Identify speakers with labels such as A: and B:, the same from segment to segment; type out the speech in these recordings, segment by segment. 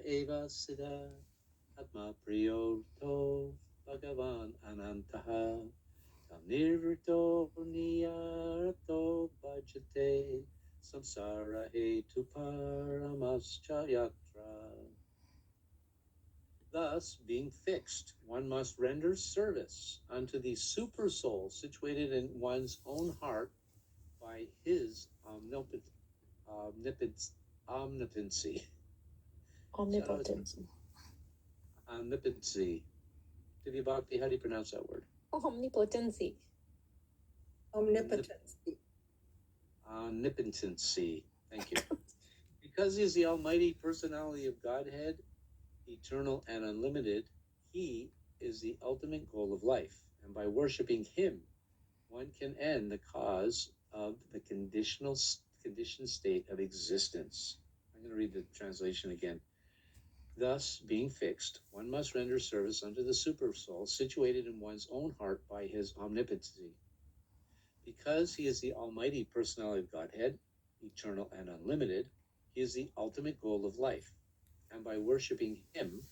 A: eva siddha atma priyoto bhagavan anantaha tam nirvrito niyarato bhajate samsara hetu paramascha yatra. Thus, being fixed, one must render service unto the super soul situated in one's own heart by his omnipotency.
B: Omnipotency.
A: Omnipotency. Divya Bhakti, how do you pronounce that word?
B: Omnipotency.
C: Omnipotency.
A: Omnipotency. Thank you. Because he is the almighty personality of Godhead, eternal and unlimited, he is the ultimate goal of life. And by worshiping him, one can end the cause of the conditioned state of existence. I'm going to read the translation again. Thus, being fixed, one must render service unto the super soul situated in one's own heart by his omnipotency. Because he is the almighty personality of Godhead, eternal and unlimited, he is the ultimate goal of life. And by worshiping him,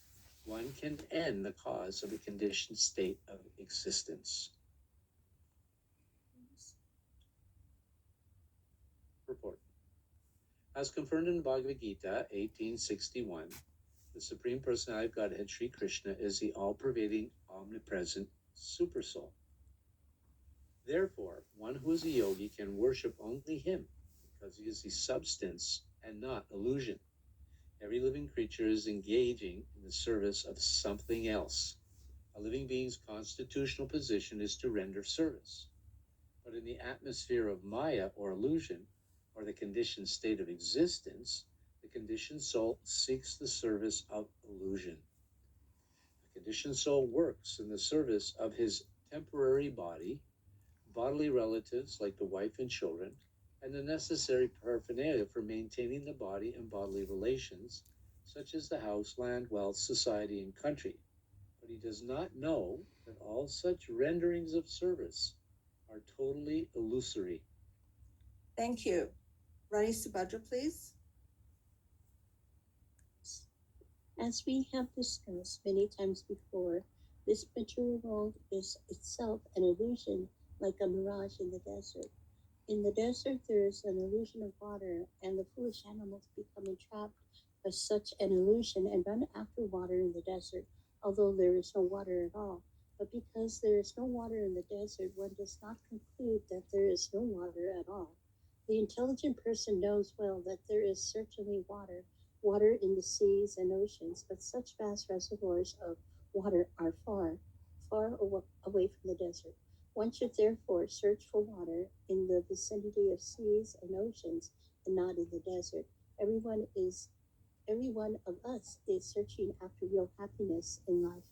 A: one can end the cause of a conditioned state of existence. Report. As confirmed in Bhagavad Gita 1861, the Supreme Personality of Godhead, Sri Krishna, is the all-pervading, omnipresent Supersoul. Therefore, one who is a yogi can worship only him, because he is the substance and not illusion. Every living creature is engaging in the service of something else. A living being's constitutional position is to render service. But in the atmosphere of Maya or illusion, or the conditioned state of existence, the conditioned soul seeks the service of illusion. The conditioned soul works in the service of his temporary body, bodily relatives like the wife and children, and the necessary paraphernalia for maintaining the body and bodily relations, such as the house, land, wealth, society, and country. But he does not know that all such renderings of service are totally illusory.
C: Thank you. Rani Subhadra, please.
D: As we have discussed many times before, this material world is itself an illusion, like a mirage in the desert. In the desert, there is an illusion of water, and the foolish animals become entrapped by such an illusion and run after water in the desert, although there is no water at all. But because there is no water in the desert, one does not conclude that there is no water at all. The intelligent person knows well that there is certainly water in the seas and oceans, but such vast reservoirs of water are far away from the desert. One should therefore search for water in the vicinity of seas and oceans, and not in the desert. Every one of us is searching after real happiness in life,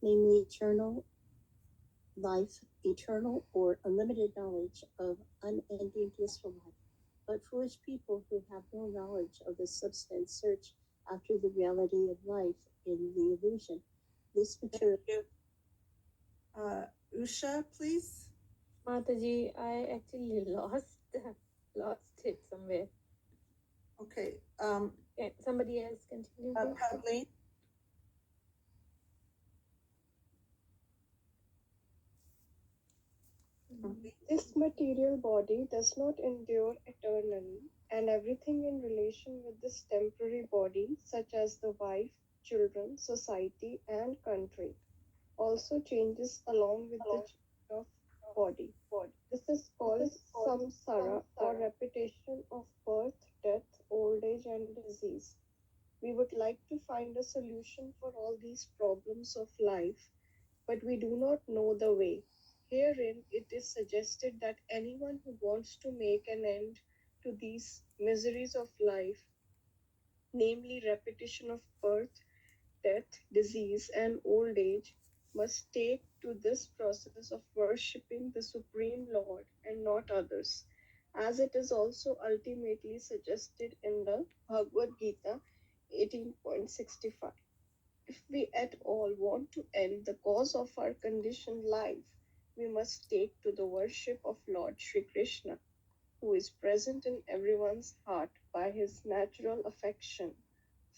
D: namely eternal life, eternal or unlimited knowledge of unending blissful life. But foolish people who have no knowledge of the substance search after the reality of life in the illusion. This material.
C: Usha, please.
B: Mataji, I actually lost it somewhere.
C: Okay.
B: Somebody else continue.
C: Kathleen.
E: This material body does not endure eternally, and everything in relation with this temporary body, such as the wife, children, society, and country, also changes along with the change of body. This is called samsara, or repetition of birth, death, old age, and disease. We would like to find a solution for all these problems of life, but we do not know the way. Herein, it is suggested that anyone who wants to make an end to these miseries of life, namely repetition of birth, death, disease, and old age, must take to this process of worshipping the Supreme Lord and not others, as it is also ultimately suggested in the Bhagavad Gita 18.65. If we at all want to end the cause of our conditioned life, we must take to the worship of Lord Sri Krishna, who is present in everyone's heart by his natural affection,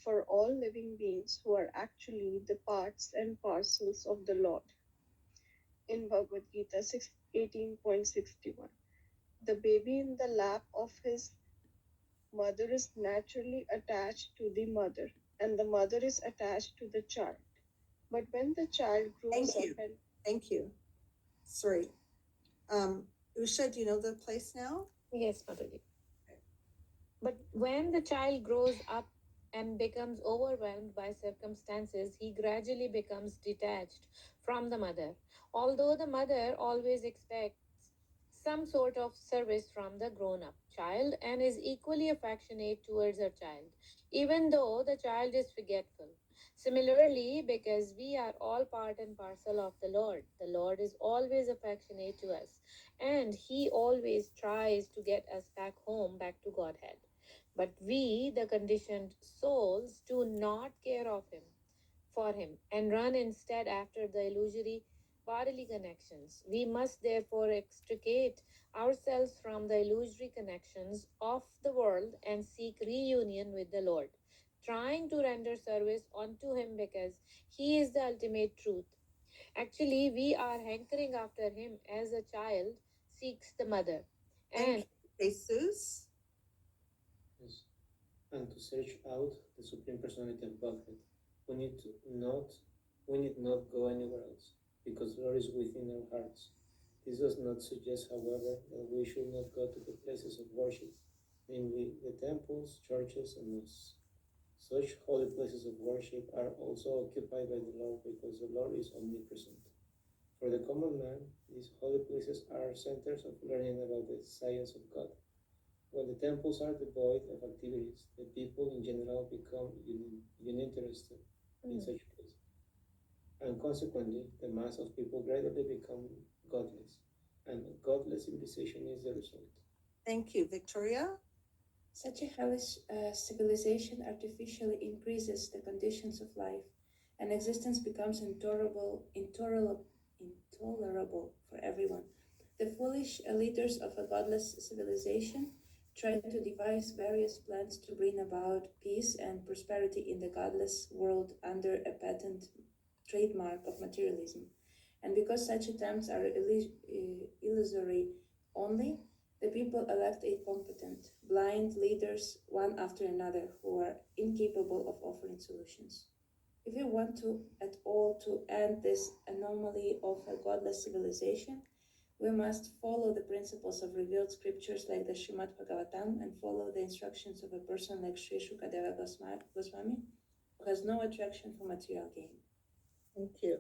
E: for all living beings who are actually the parts and parcels of the Lord. In Bhagavad Gita 18.61, the baby in the lap of his mother is naturally attached to the mother, and the mother is attached to the child. But when the child grows
C: Thank you.
E: up and
C: Thank you. Sorry. Usha, do you know the place now?
B: Yes, Mataji. But when the child grows up and becomes overwhelmed by circumstances, he gradually becomes detached from the mother. Although the mother always expects some sort of service from the grown up child and is equally affectionate towards her child, even though the child is forgetful. Similarly, because we are all part and parcel of the Lord is always affectionate to us, and He always tries to get us back home, back to Godhead. But we, the conditioned souls, do not care of Him, for Him, and run instead after the illusory bodily connections. We must therefore extricate ourselves from the illusory connections of the world and seek reunion with the Lord, trying to render service unto Him because He is the ultimate truth. Actually, we are hankering after Him as a child seeks the mother. And
C: Thank you, Jesus.
F: Yes. And to search out the Supreme Personality of Godhead, we need not go anywhere else, because Lord is within our hearts. This does not suggest, however, that we should not go to the places of worship, namely the temples, churches, and mosques. Such holy places of worship are also occupied by the Lord, because the Lord is omnipresent. For the common man, these holy places are centers of learning about the science of God. When the temples are devoid of activities, the people in general become uninterested in such places. And consequently, the mass of people gradually become godless, and a godless civilization is the result.
C: Thank you, Victoria.
G: Such a hellish civilization artificially increases the conditions of life, and existence becomes intolerable for everyone. The foolish leaders of a godless civilization try to devise various plans to bring about peace and prosperity in the godless world under a patent trademark of materialism. And because such attempts are illusory only, the people elect incompetent, blind leaders one after another who are incapable of offering solutions. If we want to at all to end this anomaly of a godless civilization, we must follow the principles of revealed scriptures like the Srimad Bhagavatam and follow the instructions of a person like Sri Shukadeva Goswami, who has no attraction for material gain.
C: Thank you.